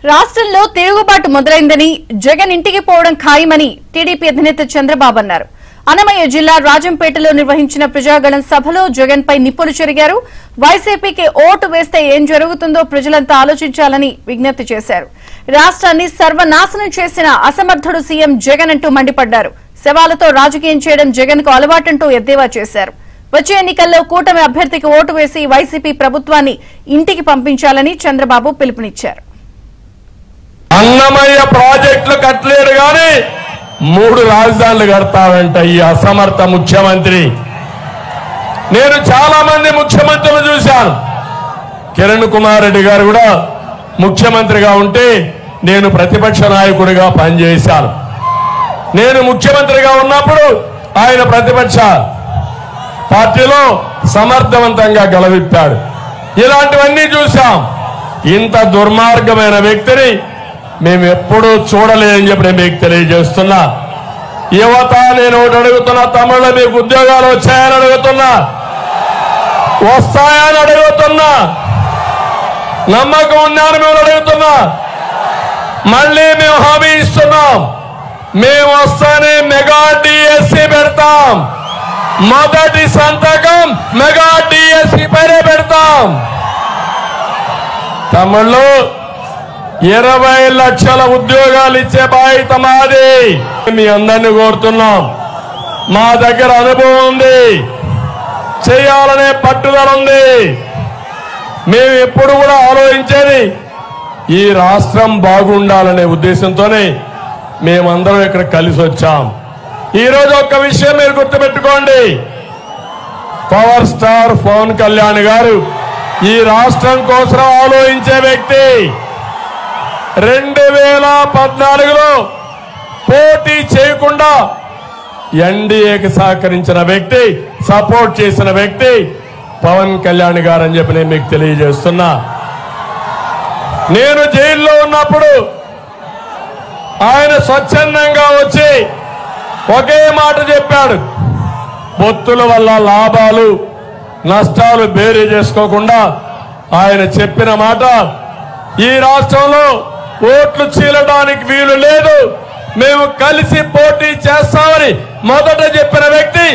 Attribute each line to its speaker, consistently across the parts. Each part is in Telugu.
Speaker 1: రాష్ట్రంలో తిరుగుబాటు మొదలైందని జగన్ ఇంటికి పోవడం ఖాయమని టీడీపీ అధినేత చంద్రబాబు అన్నారు. అన్నమయ్య జిల్లా రాజంపేటలో నిర్వహించిన ప్రజాగళం సభలో జగన్ పై నిప్పులు చెరిగారు. వైసీపీకి ఓటు వేస్తే ఏం జరుగుతుందో ప్రజలంతా ఆలోచించాలని విజ్ఞప్తి చేశారు. రాష్ట్రాన్ని సర్వనాశనం చేసిన అసమర్థుడు సీఎం జగన్ అంటూ మండిపడ్డారు. శవాలతో రాజకీయం చేయడం జగన్ కు అలవాటంటూ ఎద్దేవా చేశారు. వచ్చే ఎన్నికల్లో కూటమి అభ్యర్థికి ఓటు వేసి వైసీపీ ప్రభుత్వాన్ని ఇంటికి పంపించాలని చంద్రబాబు పిలుపునిచ్చారు.
Speaker 2: అన్నమయ్య ప్రాజెక్టులు కట్టలేడు గాని 3 రాజధానులు కడతాడంట ఈ అసమర్థ ముఖ్యమంత్రి. నేను చాలా మంది ముఖ్యమంత్రులు చూశాను. కిరణ్ కుమార్ రెడ్డి గారు కూడా ముఖ్యమంత్రిగా ఉంటే నేను ప్రతిపక్ష నాయకుడిగా పనిచేశాను. నేను ముఖ్యమంత్రిగా ఉన్నప్పుడు ఆయన ప్రతిపక్ష పార్టీలో సమర్థవంతంగా గెలవిప్పాడు. ఇలాంటివన్నీ చూశాం. ఇంత దుర్మార్గమైన వ్యక్తిని మేము ఎప్పుడూ చూడలేదని చెప్పి మీకు తెలియజేస్తున్నా. యువత నేను ఒకటి అడుగుతున్నా, తమిళలో మీకు ఉద్యోగాలు వచ్చాయని అడుగుతున్నా, వస్తాయని అడుగుతున్నా, నమ్మకం ఉందని మేము అడుగుతున్నా. మళ్ళీ మేము హామీ ఇస్తున్నాం, మేము వస్తానే మెగా డిఎస్సి పెడతాం. మొదటి సంతకం మెగా డిఎస్సి పైనే పెడతాం. తమిళలో 20 లక్షల ఉద్యోగాలు ఇచ్చే బాధ్యత మాది. మీ అందరినీ కోరుతున్నాం, మా దగ్గర అనుభవం ఉంది, చేయాలనే పట్టుదల ఉంది. మేము ఎప్పుడు కూడా ఆలోచించేది ఈ రాష్ట్రం బాగుండాలనే ఉద్దేశంతోనే మేమందరం ఇక్కడ కలిసి వచ్చాం. ఈరోజు ఒక్క విషయం మీరు గుర్తుపెట్టుకోండి, పవర్ స్టార్ పవన్ కళ్యాణ్ గారు ఈ రాష్ట్రం కోసం ఆలోచించే వ్యక్తి. 2014లో పోటీ చేయకుండా ఎన్డీఏకి సహకరించిన వ్యక్తి, సపోర్ట్ చేసిన వ్యక్తి పవన్ కళ్యాణ్ గారు అని చెప్పి నేను మీకు తెలియజేస్తున్నా. నేను జైల్లో ఉన్నప్పుడు ఆయన స్వచ్ఛందంగా వచ్చి ఒకే మాట చెప్పాడు, పొత్తుల వల్ల లాభాలు నష్టాలు బేరీ చేసుకోకుండా ఆయన చెప్పిన మాట, ఈ రాష్ట్రంలో ఓట్లు చీలడానికి వీలు లేదు, మేము కలిసి పోటీ చేస్తామని మొదట చెప్పిన వ్యక్తి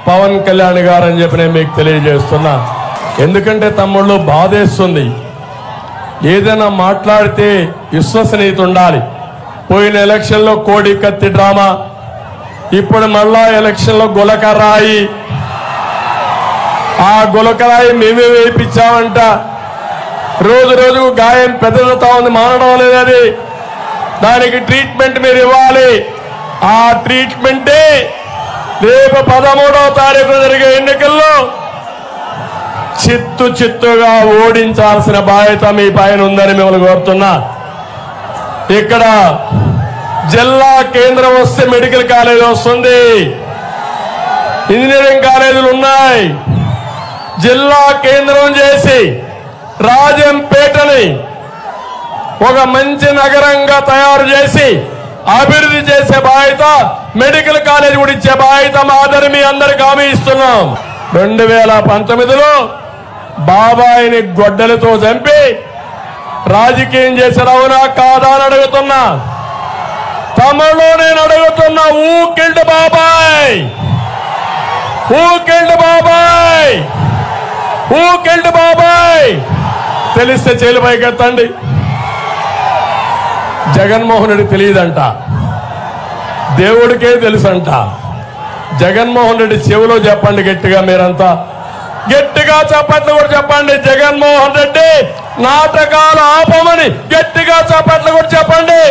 Speaker 2: పవన్ కళ్యాణ్ గారు అని చెప్పి నేను మీకు తెలియజేస్తున్నా. ఎందుకంటే తమ్ముళ్ళు బాధేస్తుంది, ఏదైనా మాట్లాడితే విశ్వసనీయత ఉండాలి. పోయిన ఎలక్షన్లో కోడి కత్తి డ్రామా, ఇప్పుడు మళ్ళా ఎలక్షన్లో గులకరాయి. ఆ గులకరాయి మేమే వేయించామంట. రోజు రోజుకు గాయం పెద్దదవుతా ఉంది, మానడం లేదని. దానికి ట్రీట్మెంట్ మీరు ఇవ్వాలి. ఆ ట్రీట్మెంటే రేపు 13వ తారీఖున జరిగే ఎన్నికల్లో చిత్తుగా ఓడించాల్సిన బాధ్యత మీ పైన ఉందని మిమ్మల్ని కోరుతున్నా. ఇక్కడ జిల్లా కేంద్రం వస్తే మెడికల్ కాలేజ్ వస్తుంది, ఇంజనీరింగ్ కాలేజీలు ఉన్నాయి. జిల్లా కేంద్రం చేసి రాజంపేటని ఒక మంచి నగరంగా తయారు చేసి అభివృద్ధి చేసే బాధ్యత, మెడికల్ కాలేజ్ కూడా ఇచ్చే బాధ్యత మాదని మీ అందరికి హామీ ఇస్తున్నాం. 2019లో బాబాయిని గొడ్డలతో చంపి రాజకీయం చేశారు, అవునా కాదా అని అడుగుతున్నా. తమిళలో నేను అడుగుతున్నా, ఊ కిల్డ్ బాబాయ్, ఊ కిల్డ్ బాబాయ్, ఊ కిల్డ్ బాబాయ్. తెలిస్తే చేలు పైకెత్తండి. జగన్మోహన్ రెడ్డి తెలియదంట, దేవుడికే తెలుసంట. జగన్మోహన్ రెడ్డి చెవిలో చెప్పండి గట్టిగా, మీరంతా గట్టిగా చప్పట్లు కూడా చెప్పండి. జగన్మోహన్ రెడ్డి నాటకాలు ఆపమని గట్టిగా చప్పట్లు కూడా చెప్పండి.